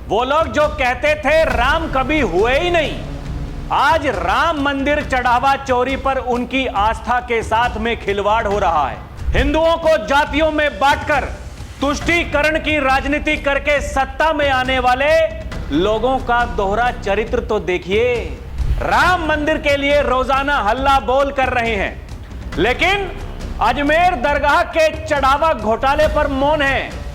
वो लोग जो कहते थे राम कभी हुए ही नहीं, आज राम मंदिर चढ़ावा चोरी पर उनकी आस्था के साथ में खिलवाड़ हो रहा है। हिंदुओं को जातियों में बांटकर तुष्टीकरण की राजनीति करके सत्ता में आने वाले लोगों का दोहरा चरित्र तो देखिए। राम मंदिर के लिए रोजाना हल्ला बोल कर रहे हैं, लेकिन अजमेर दरगाह के चढ़ावा घोटाले पर मौन है।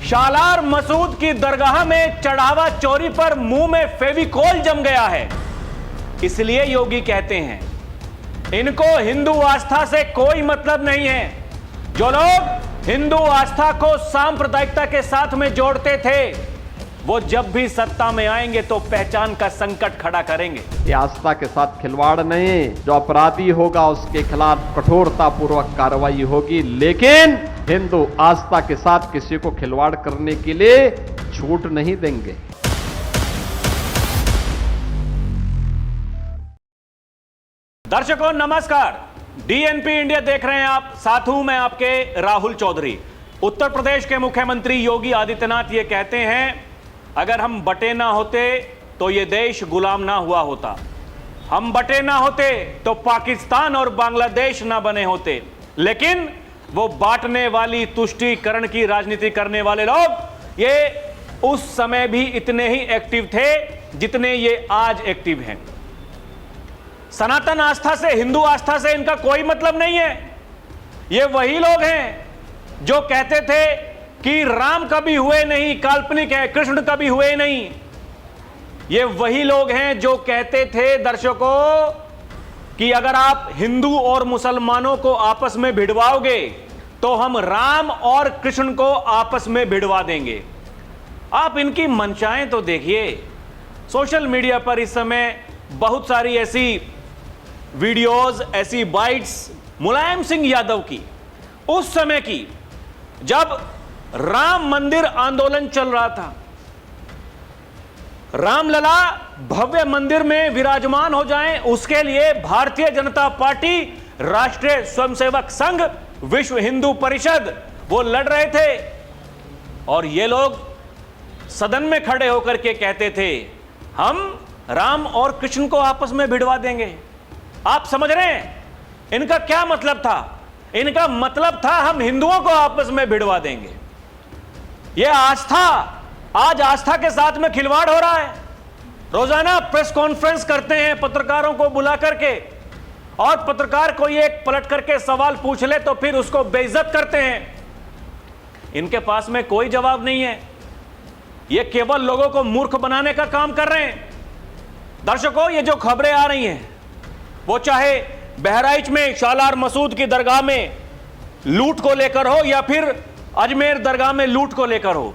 शालार मसूद की दरगाह में चढ़ावा चोरी पर मुंह में फेविकोल जम गया है। इसलिए योगी कहते हैं इनको हिंदू आस्था से कोई मतलब नहीं है। जो लोग हिंदू आस्था को सांप्रदायिकता के साथ में जोड़ते थे, वो जब भी सत्ता में आएंगे तो पहचान का संकट खड़ा करेंगे। ये आस्था के साथ खिलवाड़ नहीं, जो अपराधी होगा उसके खिलाफ कठोरता पूर्वक कार्रवाई होगी, लेकिन हिंदू आस्था के साथ किसी को खिलवाड़ करने के लिए छूट नहीं देंगे। दर्शकों नमस्कार, डीएनपी इंडिया देख रहे हैं आप, साथ हूं मैं आपके राहुल चौधरी। उत्तर प्रदेश के मुख्यमंत्री योगी आदित्यनाथ ये कहते हैं अगर हम बटे ना होते तो ये देश गुलाम ना हुआ होता, हम बटे ना होते तो पाकिस्तान और बांग्लादेश ना बने होते। लेकिन वो बांटने वाली तुष्टीकरण की राजनीति करने वाले लोग ये उस समय भी इतने ही एक्टिव थे जितने ये आज एक्टिव हैं। सनातन आस्था से, हिंदू आस्था से इनका कोई मतलब नहीं है। ये वही लोग हैं जो कहते थे कि राम कभी हुए नहीं, काल्पनिक है, कृष्ण कभी हुए नहीं। ये वही लोग हैं जो कहते थे दर्शकों कि अगर आप हिंदू और मुसलमानों को आपस में भिड़वाओगे तो हम राम और कृष्ण को आपस में भिड़वा देंगे। आप इनकी मंशाएं तो देखिए। सोशल मीडिया पर इस समय बहुत सारी ऐसी वीडियोस, ऐसी बाइट्स मुलायम सिंह यादव की, उस समय की जब राम मंदिर आंदोलन चल रहा था, रामलला भव्य मंदिर में विराजमान हो जाएं, उसके लिए भारतीय जनता पार्टी, राष्ट्रीय स्वयंसेवक संघ, विश्व हिंदू परिषद वो लड़ रहे थे। और ये लोग सदन में खड़े होकर के कहते थे हम राम और कृष्ण को आपस में भिड़वा देंगे। आप समझ रहे हैं इनका क्या मतलब था? इनका मतलब था हम हिंदुओं को आपस में भिड़वा देंगे। यह आस्था, आज आस्था के साथ में खिलवाड़ हो रहा है। रोजाना प्रेस कॉन्फ्रेंस करते हैं पत्रकारों को बुला करके, और पत्रकार कोई एक पलट करके सवाल पूछ ले तो फिर उसको बेइज्जत करते हैं। इनके पास में कोई जवाब नहीं है। ये केवल लोगों को मूर्ख बनाने का काम कर रहे हैं। दर्शकों, ये जो खबरें आ रही हैं, वो चाहे बहराइच में शालार मसूद की दरगाह में लूट को लेकर हो या फिर अजमेर दरगाह में लूट को लेकर हो,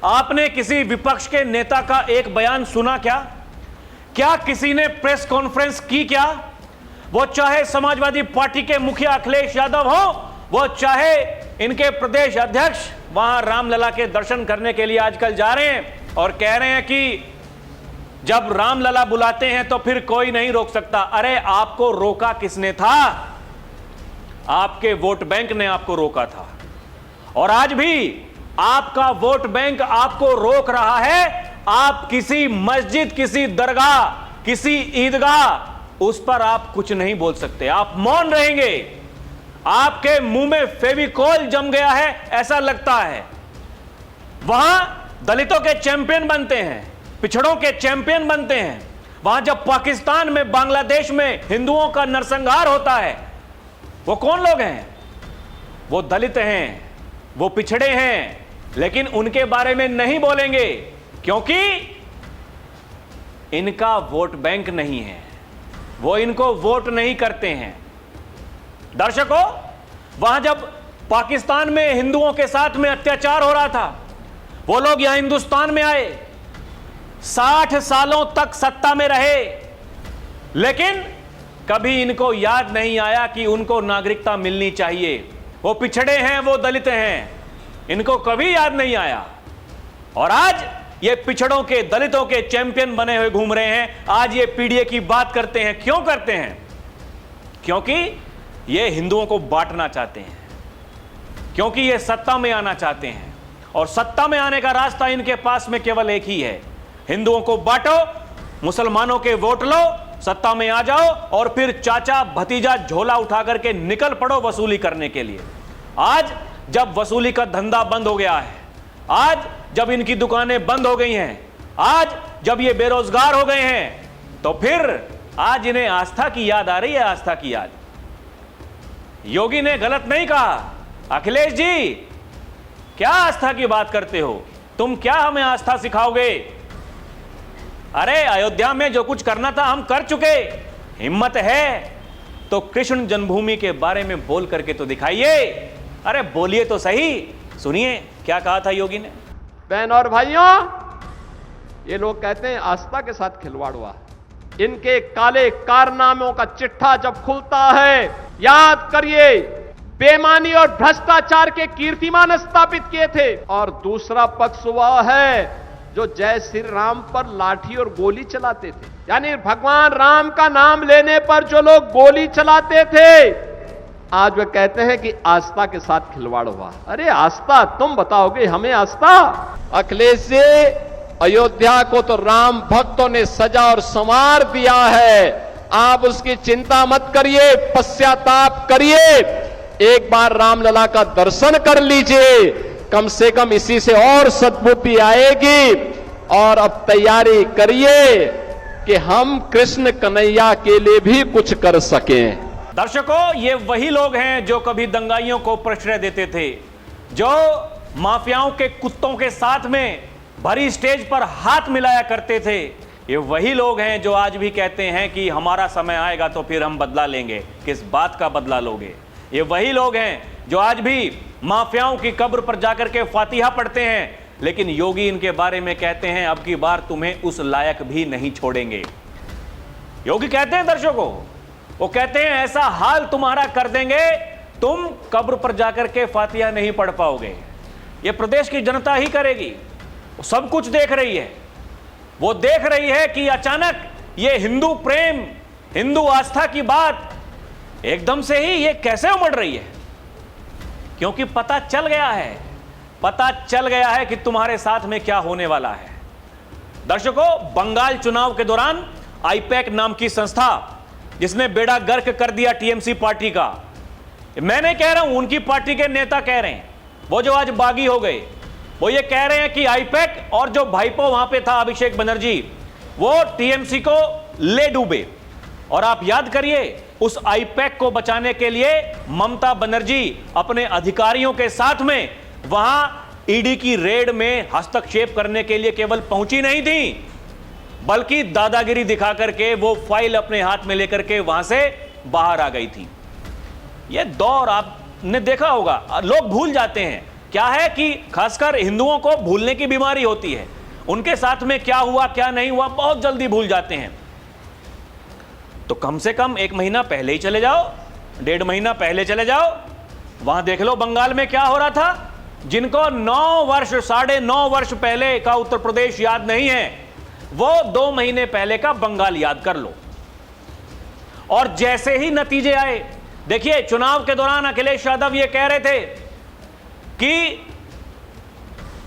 आपने किसी विपक्ष के नेता का एक बयान सुना क्या? क्या किसी ने प्रेस कॉन्फ्रेंस की क्या? वो चाहे समाजवादी पार्टी के मुखिया अखिलेश यादव हो, वो चाहे इनके प्रदेश अध्यक्ष वहां रामलला के दर्शन करने के लिए आजकल जा रहे हैं और कह रहे हैं कि जब रामलला बुलाते हैं तो फिर कोई नहीं रोक सकता। अरे आपको रोका किसने था? आपके वोट बैंक ने आपको रोका था, और आज भी आपका वोट बैंक आपको रोक रहा है। आप किसी मस्जिद, किसी दरगाह, किसी ईदगाह, उस पर आप कुछ नहीं बोल सकते, आप मौन रहेंगे। आपके मुंह में फेविकोल जम गया है ऐसा लगता है। वहां दलितों के चैंपियन बनते हैं, पिछड़ों के चैंपियन बनते हैं। वहां जब पाकिस्तान में, बांग्लादेश में हिंदुओं का नरसंहार होता है, वो कौन लोग हैं? वो दलित हैं, वो पिछड़े हैं, लेकिन उनके बारे में नहीं बोलेंगे क्योंकि इनका वोट बैंक नहीं है, वो इनको वोट नहीं करते हैं। दर्शकों, वहां जब पाकिस्तान में हिंदुओं के साथ में अत्याचार हो रहा था, वो लोग यहां हिंदुस्तान में आए, 60 सालों तक सत्ता में रहे, लेकिन कभी इनको याद नहीं आया कि उनको नागरिकता मिलनी चाहिए। वो पिछड़े हैं, वो दलित हैं, इनको कभी याद नहीं आया। और आज ये पिछड़ों के, दलितों के चैंपियन बने हुए घूम रहे हैं। आज ये पीडीए की बात करते हैं। क्यों करते हैं? क्योंकि ये हिंदुओं को बांटना चाहते हैं, क्योंकि ये सत्ता में आना चाहते हैं। और सत्ता में आने का रास्ता इनके पास में केवल एक ही है, हिंदुओं को बांटो, मुसलमानों के वोट लो, सत्ता में आ जाओ और फिर चाचा भतीजा झोला उठा करके निकल पड़ो वसूली करने के लिए। आज जब वसूली का धंधा बंद हो गया है, आज जब इनकी दुकानें बंद हो गई हैं, आज जब ये बेरोजगार हो गए हैं, तो फिर आज इन्हें आस्था की याद आ रही है, आस्था की याद। योगी ने गलत नहीं कहा। अखिलेश जी, क्या आस्था की बात करते हो? तुम क्या हमें आस्था सिखाओगे? अरे अयोध्या में जो कुछ करना था हम कर चुके। हिम्मत है तो कृष्ण जन्मभूमि के बारे में बोल करके तो दिखाइए। अरे बोलिए तो सही, सुनिए क्या कहा था योगी ने। बहन और भाइयों, ये लोग कहते हैं आस्था के साथ खिलवाड़ हुआ। इनके काले कारनामों का चिट्ठा जब खुलता है, याद करिए, बेईमानी और भ्रष्टाचार के कीर्तिमान स्थापित किए थे। और दूसरा पक्ष वह है जो जय श्री राम पर लाठी और गोली चलाते थे, यानी भगवान राम का नाम लेने पर जो लोग गोली चलाते थे, आज वे कहते हैं कि आस्था के साथ खिलवाड़ हुआ। अरे आस्था, तुम बताओगे हमें आस्था? अखिलेश जी, अयोध्या को तो राम भक्तों ने सजा और संवार दिया है, आप उसकी चिंता मत करिए, पश्चाताप करिए, एक बार रामलला का दर्शन कर लीजिए, कम से कम इसी से और सद्बुद्धि आएगी। और अब तैयारी करिए कि हम कृष्ण कन्हैया के लिए भी कुछ कर सकें। दर्शकों, ये वही लोग हैं जो कभी दंगाइयों को प्रश्रय देते थे, जो माफियाओं के कुत्तों के साथ में भरी स्टेज पर हाथ मिलाया करते थे। ये वही लोग हैं जो आज भी कहते हैं कि हमारा समय आएगा तो फिर हम बदला लेंगे। किस बात का बदला लोगे? ये वही लोग हैं जो आज भी माफियाओं की कब्र पर जाकर के फातिहा पढ़ते हैं, लेकिन योगी इनके बारे में कहते हैं अब की बार तुम्हें उस लायक भी नहीं छोड़ेंगे। योगी कहते हैं दर्शकों, वो कहते हैं ऐसा हाल तुम्हारा कर देंगे, तुम कब्र पर जाकर के फातिहा नहीं पढ़ पाओगे। ये प्रदेश की जनता ही करेगी, वो सब कुछ देख रही है। वो देख रही है कि अचानक ये हिंदू प्रेम, हिंदू आस्था की बात एकदम से ही ये कैसे उमड़ रही है, क्योंकि पता चल गया है कि तुम्हारे साथ में क्या होने वाला है। दर्शकों, बंगाल चुनाव के दौरान आईपैक नाम की संस्था जिसने बेड़ा गर्क कर दिया टीएमसी पार्टी का, मैं नहीं कह रहा हूं, उनकी पार्टी के नेता कह रहे हैं, वो जो आज बागी हो गए, वो ये कह रहे हैं कि आईपैक और जो भाईपो वहां पे था अभिषेक बनर्जी, वो टीएमसी को ले डूबे। और आप याद करिए, उस आईपैक को बचाने के लिए ममता बनर्जी अपने अधिकारियों के साथ में वहां ईडी की रेड में हस्तक्षेप करने के लिए केवल पहुंची नहीं थी, बल्कि दादागिरी दिखा करके वो फाइल अपने हाथ में लेकर के वहां से बाहर आ गई थी। यह दौर आपने देखा होगा, लोग भूल जाते हैं। क्या है कि खासकर हिंदुओं को भूलने की बीमारी होती है, उनके साथ में क्या हुआ क्या नहीं हुआ बहुत जल्दी भूल जाते हैं। तो कम से कम 1 महीना पहले ही चले जाओ, 1.5 महीना पहले चले जाओ, वहां देख लो बंगाल में क्या हो रहा था। जिनको 9 वर्ष 9.5 वर्ष पहले का उत्तर प्रदेश याद नहीं है, वो 2 महीने पहले का बंगाल याद कर लो। और जैसे ही नतीजे आए, देखिए चुनाव के दौरान अखिलेश यादव ये कह रहे थे कि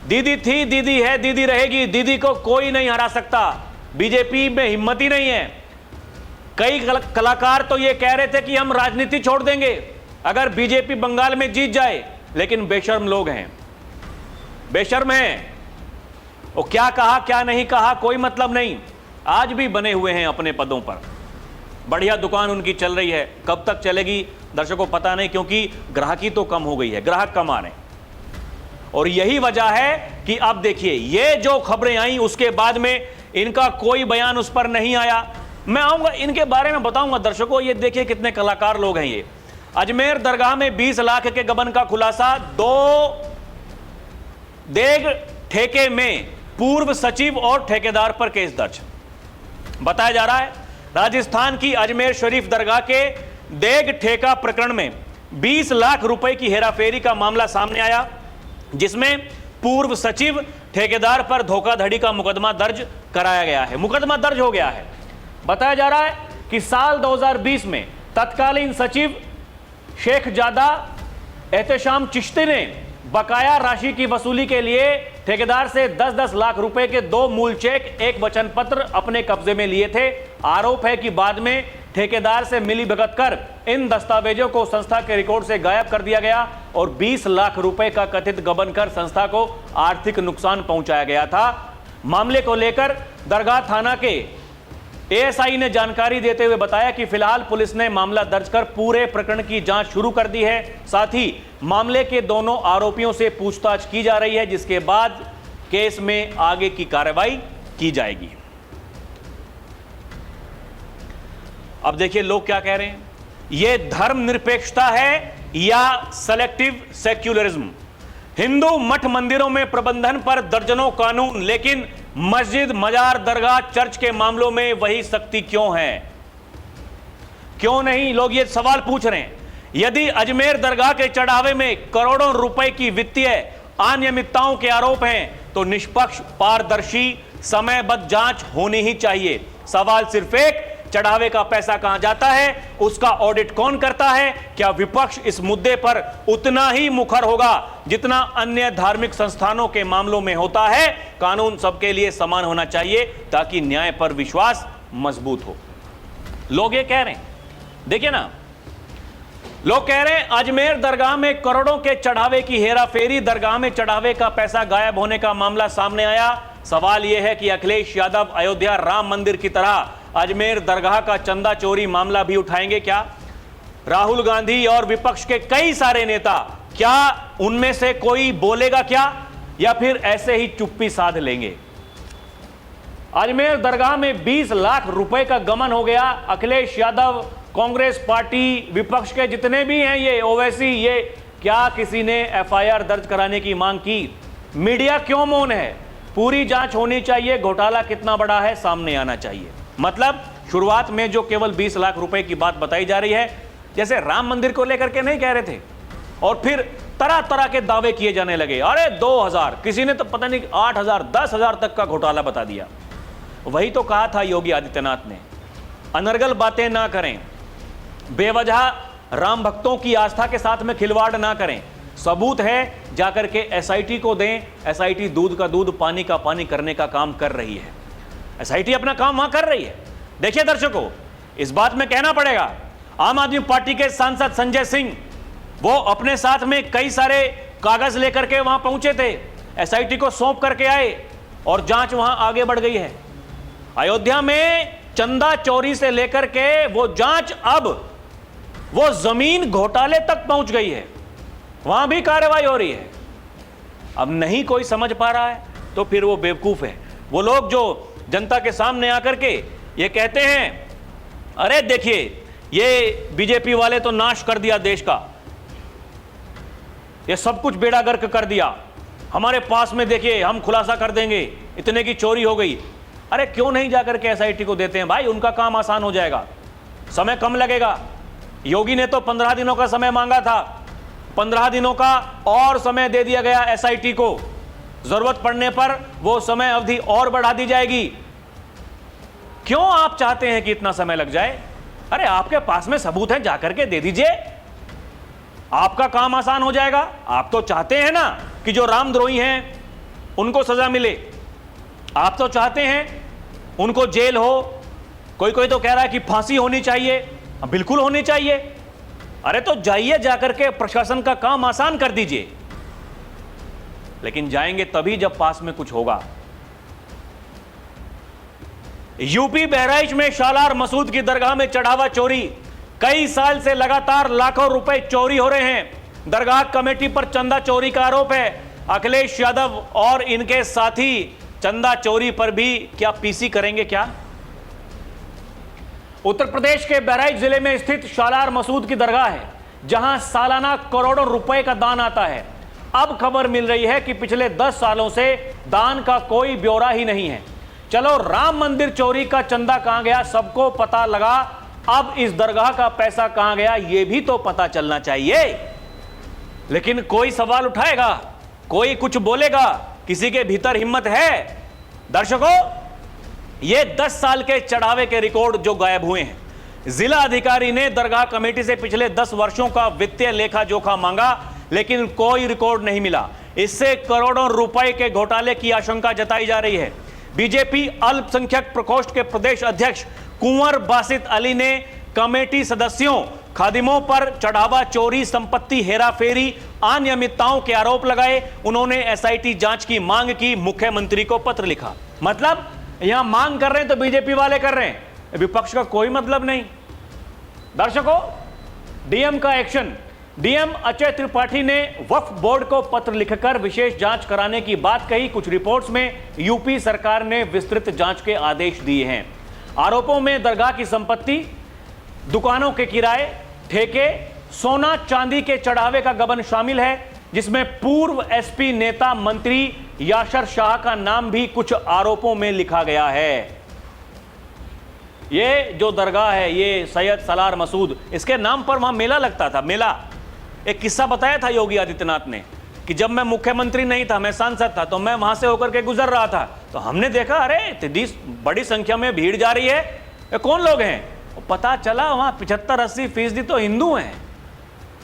दीदी थी, दीदी है, दीदी रहेगी, दीदी को कोई नहीं हरा सकता, बीजेपी में हिम्मत ही नहीं है। कई कलाकार तो ये कह रहे थे कि हम राजनीति छोड़ देंगे अगर बीजेपी बंगाल में जीत जाए, लेकिन बेशर्म लोग हैं, बेशर्म हैं। वो क्या कहा क्या नहीं कहा कोई मतलब नहीं, आज भी बने हुए हैं अपने पदों पर। बढ़िया दुकान उनकी चल रही है, कब तक चलेगी दर्शकों पता नहीं, क्योंकि ग्राहकी तो कम हो गई है, ग्राहक कम आ रहे हैं। और यही वजह है कि अब देखिए ये जो खबरें आई उसके बाद में इनका कोई बयान उस पर नहीं आया। मैं आऊंगा इनके बारे में बताऊंगा दर्शकों। ये देखिए कितने कलाकार लोग हैं। ये अजमेर दरगाह में 20 लाख के गबन का खुलासा, 2 देग ठेके में पूर्व सचिव और ठेकेदार पर केस दर्ज बताया जा रहा है। राजस्थान की अजमेर शरीफ दरगाह के देग ठेका प्रकरण में 20 लाख रुपए की हेराफेरी का मामला सामने आया, जिसमें पूर्व सचिव ठेकेदार पर धोखाधड़ी का मुकदमा दर्ज कराया गया है। मुकदमा दर्ज हो गया है। बताया जा रहा है कि साल 2020 में तत्कालीन सचिव शेख जादा एहतेशाम चिश्ती ने बकाया राशि की वसूली के लिए ठेकेदार से 10-10 लाख रुपए के 2 मूल चेक, एक वचन पत्र अपने कब्जे में लिए थे। आरोप है कि बाद में ठेकेदार से मिलीभगत कर इन दस्तावेजों को संस्था के रिकॉर्ड से गायब कर दिया गया और 20 लाख रुपए का कथित गबन कर संस्था को आर्थिक नुकसान पहुंचाया गया था। मामले को लेकर दरगाह थाना के एएसआई ने जानकारी देते हुए बताया कि फिलहाल पुलिस ने मामला दर्ज कर पूरे प्रकरण की जांच शुरू कर दी है। साथ ही मामले के दोनों आरोपियों से पूछताछ की जा रही है, जिसके बाद केस में आगे की कार्रवाई की जाएगी। अब देखिए लोग क्या कह रहे हैं, यह धर्मनिरपेक्षता है या सेलेक्टिव सेक्युलरिज्म। हिंदू मठ मंदिरों में प्रबंधन पर दर्जनों कानून, लेकिन मस्जिद, मजार, दरगाह, चर्च के मामलों में वही सख्ती क्यों है? क्यों नहीं? लोग ये सवाल पूछ रहे हैं। यदि अजमेर दरगाह के चढ़ावे में करोड़ों रुपए की वित्तीय अनियमितताओं के आरोप हैं तो निष्पक्ष, पारदर्शी, समयबद्ध जांच होनी ही चाहिए। सवाल सिर्फ एक, चढ़ावे का पैसा कहां जाता है, उसका ऑडिट कौन करता है? क्या विपक्ष इस मुद्दे पर उतना ही मुखर होगा जितना अन्य धार्मिक संस्थानों के मामलों में होता है? कानून सबके लिए समान होना चाहिए ताकि न्याय पर विश्वास मजबूत हो। लोग ये कह रहे हैं, देखिए ना, लोग कह रहे हैं अजमेर दरगाह में करोड़ों के चढ़ावे की हेराफेरी, दरगाह में चढ़ावे का पैसा गायब होने का मामला सामने आया। सवाल यह है कि अखिलेश यादव अयोध्या राम मंदिर की तरह अजमेर दरगाह का चंदा चोरी मामला भी उठाएंगे क्या? राहुल गांधी और विपक्ष के कई सारे नेता, क्या उनमें से कोई बोलेगा क्या, या फिर ऐसे ही चुप्पी साध लेंगे? अजमेर दरगाह में 20 लाख रुपए का गमन हो गया। अखिलेश यादव, कांग्रेस पार्टी, विपक्ष के जितने भी हैं, ये ओवैसी, ये क्या किसी ने एफआईआर दर्ज कराने की मांग की? मीडिया क्यों मौन है? पूरी जांच होनी चाहिए। घोटाला कितना बड़ा है सामने आना चाहिए। मतलब शुरुआत में जो केवल 20 लाख रुपए की बात बताई जा रही है, जैसे राम मंदिर को लेकर के नहीं कह रहे थे, और फिर तरह तरह के दावे किए जाने लगे। अरे 2000, किसी ने तो पता नहीं 8000, 10,000 तक का घोटाला बता दिया। वही तो कहा था योगी आदित्यनाथ ने, अनर्गल बातें ना करें, बेवजह राम भक्तों की आस्था के साथ में खिलवाड़ ना करें। सबूत है, जाकर के एसआईटी को दें। एसआईटी दूध का दूध, पानी का पानी करने का काम कर रही है। एसआईटी अपना काम वहां कर रही है। देखिए दर्शकों, इस बात में कहना पड़ेगा, आम आदमी पार्टी के सांसद संजय सिंह, वो अपने साथ में कई सारे कागज लेकर के वहां पहुंचे थे, एसआईटी को सौंप करके आए और जांच वहां आगे बढ़ गई है। अयोध्या में चंदा चोरी से लेकर के वो जांच अब वो जमीन घोटाले तक पहुंच गई है, वहां भी कार्रवाई हो रही है। अब नहीं कोई समझ पा रहा है तो फिर वो बेवकूफ है। वो लोग जो जनता के सामने आकर के ये कहते हैं, अरे देखिए ये बीजेपी वाले तो नाश कर दिया देश का, ये सब कुछ बेड़ा गर्क कर दिया, हमारे पास में देखिए हम खुलासा कर देंगे, इतने की चोरी हो गई। अरे क्यों नहीं जाकर के एसआईटी को देते हैं भाई? उनका काम आसान हो जाएगा, समय कम लगेगा। योगी ने तो 15 दिनों का समय मांगा था, 15 दिनों का और समय दे दिया गया एसआईटी को। जरूरत पड़ने पर वो समय अवधि और बढ़ा दी जाएगी। क्यों आप चाहते हैं कि इतना समय लग जाए? अरे आपके पास में सबूत है, जाकर के दे दीजिए, आपका काम आसान हो जाएगा। आप तो चाहते हैं ना कि जो रामद्रोही हैं उनको सजा मिले, आप तो चाहते हैं उनको जेल हो। कोई कोई तो कह रहा है कि फांसी होनी चाहिए। बिल्कुल होनी चाहिए। अरे तो जाइए, जाकर के प्रशासन का काम आसान कर दीजिए। लेकिन जाएंगे तभी जब पास में कुछ होगा। यूपी बहराइच में शालार मसूद की दरगाह में चढ़ावा चोरी, कई साल से लगातार लाखों रुपए चोरी हो रहे हैं। दरगाह कमेटी पर चंदा चोरी का आरोप है। अखिलेश यादव और इनके साथी चंदा चोरी पर भी क्या पीसी करेंगे क्या? उत्तर प्रदेश के बहराइच जिले में स्थित शालार मसूद की दरगाह है, जहां सालाना करोड़ों रुपए का दान आता है। अब खबर मिल रही है कि पिछले 10 सालों से दान का कोई ब्यौरा ही नहीं है। चलो, राम मंदिर चोरी का चंदा कहां गया सबको पता लगा, अब इस दरगाह का पैसा कहां गया ये भी तो पता चलना चाहिए। लेकिन कोई सवाल उठाएगा, कोई कुछ बोलेगा, किसी के भीतर हिम्मत है? दर्शकों, ये 10 साल के चढ़ावे के रिकॉर्ड जो गायब हुए हैं। जिला अधिकारी ने दरगाह कमेटी से पिछले 10 वर्षों का वित्तीय लेखा जोखा मांगा, लेकिन कोई रिकॉर्ड नहीं मिला। इससे करोड़ों रुपए के घोटाले की आशंका जताई जा रही है। बीजेपी अल्पसंख्यक प्रकोष्ठ के प्रदेश अध्यक्ष कुंवर बासित अली ने कमेटी सदस्यों, खादिमों पर चढ़ावा चोरी, संपत्ति हेराफेरी, अनियमितताओं के आरोप लगाए। उन्होंने एसआईटी जांच की मांग की, मुख्यमंत्री को पत्र लिखा। मतलब यहां मांग कर रहे हैं तो बीजेपी वाले कर रहे हैं, विपक्ष का कोई मतलब नहीं। दर्शकों, डीएम का एक्शन। डीएम अजय त्रिपाठी ने वक्फ बोर्ड को पत्र लिखकर विशेष जांच कराने की बात कही। कुछ रिपोर्ट्स में यूपी सरकार ने विस्तृत जांच के आदेश दिए हैं। आरोपों में दरगाह की संपत्ति, दुकानों के किराए, ठेके, सोना चांदी के चढ़ावे का गबन शामिल है, जिसमें पूर्व एसपी नेता मंत्री याशर शाह का नाम भी कुछ आरोपों में लिखा गया है। ये जो दरगाह है, ये सैयद सलार मसूद, इसके नाम पर वहां मेला लगता था। मेला, एक किस्सा बताया था योगी आदित्यनाथ ने कि जब मैं मुख्यमंत्री नहीं था, मैं सांसद था, तो मैं वहां से होकर के गुजर रहा था, तो हमने देखा अरे इतनी बड़ी संख्या में भीड़ जा रही है, ये कौन लोग हैं? पता चला वहां 75-80% तो हिंदू हैं,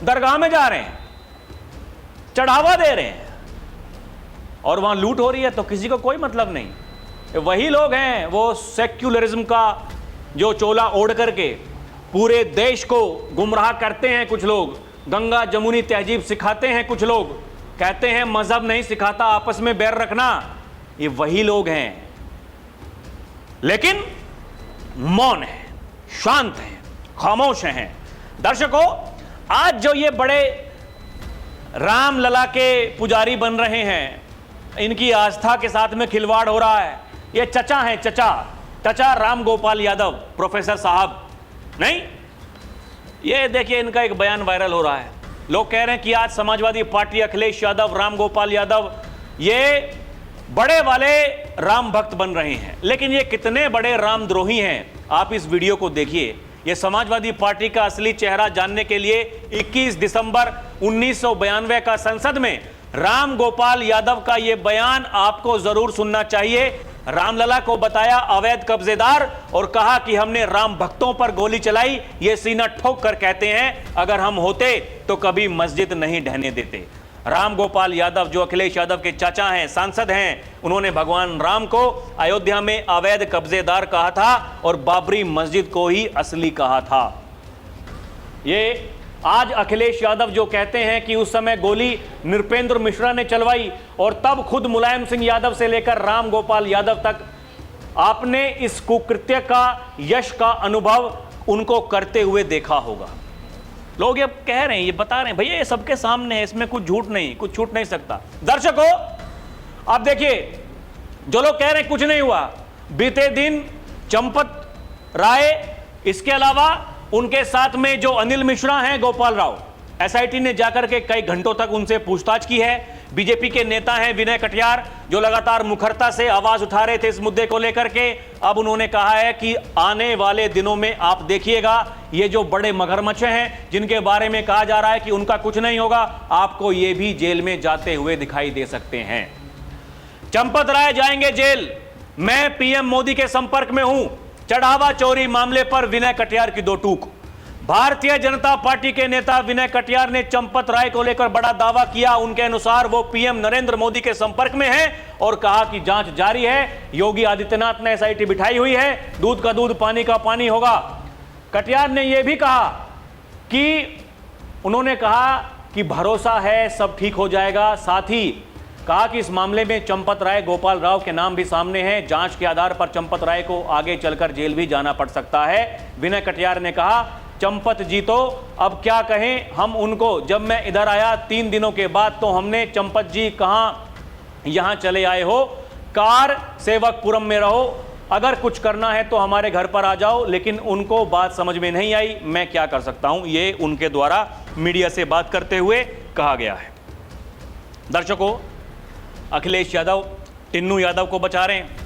दरगाह में जा रहे हैं, चढ़ावा दे रहे हैं और वहां लूट हो रही है, तो किसी को कोई मतलब नहीं। वही लोग हैं, वो सेक्युलरिज्म का जो चोला ओढ़ करके पूरे देश को गुमराह करते हैं। कुछ लोग गंगा जमुनी तहजीब सिखाते हैं, कुछ लोग कहते हैं मजहब नहीं सिखाता आपस में बैर रखना, ये वही लोग हैं। लेकिन मौन है, शांत हैं, खामोश हैं। दर्शकों, आज जो ये बड़े रामलला के पुजारी बन रहे हैं, इनकी आस्था के साथ में खिलवाड़ हो रहा है। ये चचा हैं, चचा राम गोपाल यादव, प्रोफेसर साहब नहीं। ये देखिए, इनका एक बयान वायरल हो रहा है। लोग कह रहे हैं कि आज समाजवादी पार्टी, अखिलेश यादव, राम गोपाल यादव, ये बड़े वाले राम भक्त बन रहे हैं। लेकिन ये कितने बड़े रामद्रोही हैं, आप इस वीडियो को देखिए। ये समाजवादी पार्टी का असली चेहरा जानने के लिए 21 दिसंबर 1992 का संसद में राम गोपाल यादव का ये बयान आपको जरूर सुनना चाहिए। रामलला को बताया अवैध कब्जेदार और कहा कि हमने राम भक्तों पर गोली चलाई। ये सीना ठोक कर कहते हैं अगर हम होते तो कभी मस्जिद नहीं ढहने देते। राम गोपाल यादव जो अखिलेश यादव के चाचा हैं, सांसद हैं, उन्होंने भगवान राम को अयोध्या में अवैध कब्जेदार कहा था और बाबरी मस्जिद को ही असली कहा था। ये आज अखिलेश यादव जो कहते हैं कि उस समय गोली नृपेंद्र मिश्रा ने चलवाई और तब खुद मुलायम सिंह यादव से लेकर राम गोपाल यादव तक आपने इस कुकृत्य का, यश का अनुभव उनको करते हुए देखा होगा। लोग ये कह रहे हैं, ये बता रहे हैं, भैया ये सबके सामने है, इसमें कुछ झूठ नहीं, कुछ छूट नहीं सकता। दर्शकों, आप देखिए, जो लोग कह रहे हैं कुछ नहीं हुआ, बीते दिन चंपत राय, इसके अलावा उनके साथ में जो अनिल मिश्रा हैं, गोपाल राव, एसआईटी ने जाकर के कई घंटों तक उनसे पूछताछ की है। बीजेपी के नेता हैं विनय कटियार, जो लगातार मुखरता से आवाज उठा रहे थे इस मुद्दे को लेकर के, अब उन्होंने कहा है कि आने वाले दिनों में आप देखिएगा, ये जो बड़े मगरमच्छ हैं जिनके बारे में कहा जा रहा है कि उनका कुछ नहीं होगा, आपको ये भी जेल में जाते हुए दिखाई दे सकते हैं। चंपत राय जाएंगे जेल, मैं पीएम मोदी के संपर्क में हूं। चढ़ावा चोरी मामले पर विनय कटियार की दो टूक। भारतीय जनता पार्टी के नेता विनय कटियार ने चंपत राय को लेकर बड़ा दावा किया। उनके अनुसार वो पीएम नरेंद्र मोदी के संपर्क में हैं और कहा कि जांच जारी है। योगी आदित्यनाथ ने एसआईटी बिठाई हुई है, दूध का दूध पानी का पानी होगा। कटियार ने यह भी कहा कि उन्होंने कहा कि भरोसा है सब ठीक हो जाएगा। साथ ही कहा कि इस मामले में चंपत राय, गोपाल राव के नाम भी सामने हैं। जांच के आधार पर चंपत राय को आगे चलकर जेल भी जाना पड़ सकता है। विनय कटियार ने कहा, चंपत जी तो अब क्या कहें हम उनको, जब मैं इधर आया 3 दिनों के बाद तो हमने चंपत जी कहां यहां चले आए हो, कार सेवकपुरम में रहो, अगर कुछ करना है तो हमारे घर पर आ जाओ। लेकिन उनको बात समझ में नहीं आई, मैं क्या कर सकता हूं, ये उनके द्वारा मीडिया से बात करते हुए कहा गया है। दर्शकों, अखिलेश यादव टिन्नू यादव को बचा रहे हैं।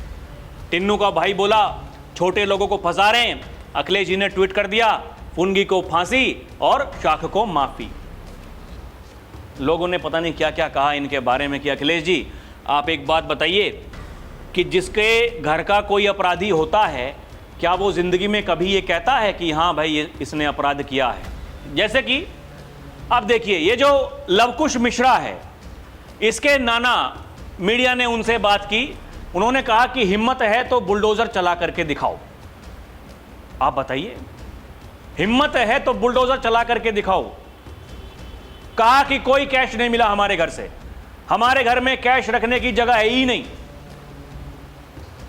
टिन्नू का भाई बोला छोटे लोगों को फंसा रहे हैं। अखिलेश जी ने ट्वीट कर दिया, फुनगी को फांसी और शाख को माफी। लोगों ने पता नहीं क्या क्या कहा इनके बारे में कि अखिलेश जी आप एक बात बताइए कि जिसके घर का कोई अपराधी होता है, क्या वो जिंदगी में कभी ये कहता है कि हाँ भाई इसने अपराध किया है? जैसे कि अब देखिए, ये जो लवकुश मिश्रा है, इसके नाना मीडिया ने उनसे बात की। उन्होंने कहा कि हिम्मत है तो बुलडोजर चला करके दिखाओ। आप बताइए, हिम्मत है तो बुलडोजर चला करके दिखाओ। कहा कि कोई कैश नहीं मिला हमारे घर से, हमारे घर में कैश रखने की जगह है ही नहीं।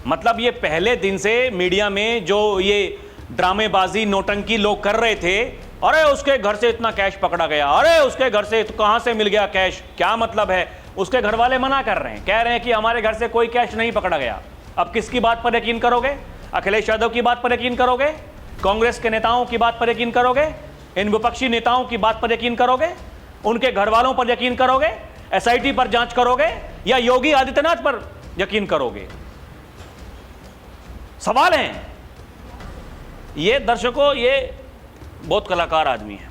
मतलब ये पहले दिन से मीडिया में जो ये ड्रामेबाजी नौटंकी लोग कर रहे थे, अरे उसके घर से इतना कैश पकड़ा गया, अरे उसके घर से कहां से मिल गया कैश, क्या मतलब है। उसके घर वाले मना कर रहे हैं, कह रहे हैं कि हमारे घर से कोई कैश नहीं पकड़ा गया। अब किसकी बात पर यकीन करोगे? अखिलेश यादव की बात पर यकीन करोगे? कांग्रेस के नेताओं की बात पर यकीन करोगे? इन विपक्षी नेताओं की बात पर यकीन करोगे? उनके घर वालों पर यकीन करोगे? एसआईटी पर जांच करोगे या योगी आदित्यनाथ पर यकीन करोगे? सवाल है। ये दर्शकों, ये बहुत कलाकार आदमी है।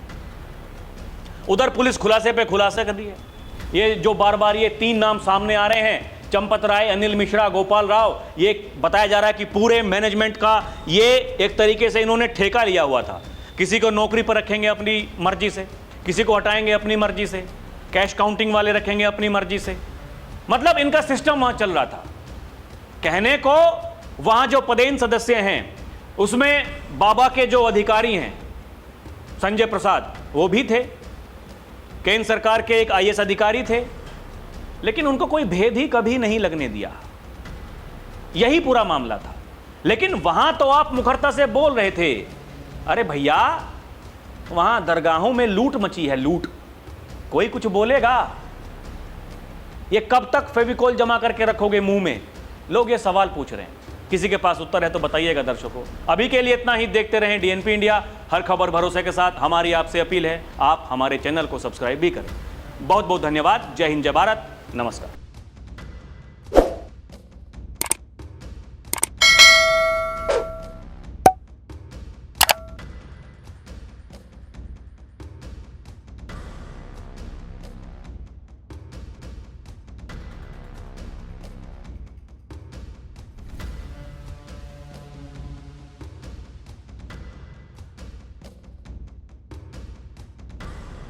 उधर पुलिस खुलासे पे खुलासे कर रही है। ये जो बार बार ये 3 नाम सामने आ रहे हैं, चंपत राय, अनिल मिश्रा, गोपाल राव, ये बताया जा रहा है कि पूरे मैनेजमेंट का ये एक तरीके से इन्होंने ठेका लिया हुआ था। किसी को नौकरी पर रखेंगे अपनी मर्जी से, किसी को हटाएंगे अपनी मर्जी से, कैश काउंटिंग वाले रखेंगे अपनी मर्जी से। मतलब इनका सिस्टम वहां चल रहा था। कहने को वहां जो पदेन सदस्य हैं उसमें बाबा के जो अधिकारी हैं संजय प्रसाद, वो भी थे, केंद्र सरकार के एक आईएएस अधिकारी थे, लेकिन उनको कोई भेद ही कभी नहीं लगने दिया। यही पूरा मामला था। लेकिन वहां तो आप मुखरता से बोल रहे थे, अरे भैया वहां दरगाहों में लूट मची है, लूट। कोई कुछ बोलेगा? ये कब तक फेविकोल जमा करके रखोगे मुंह में? लोग ये सवाल पूछ रहे हैं। किसी के पास उत्तर है तो बताइएगा दर्शकों। अभी के लिए इतना ही। देखते रहें डीएनपी इंडिया, हर खबर भरोसे के साथ। हमारी आपसे अपील है, आप हमारे चैनल को सब्सक्राइब भी करें। बहुत बहुत धन्यवाद। जय हिंद, जय भारत, नमस्कार।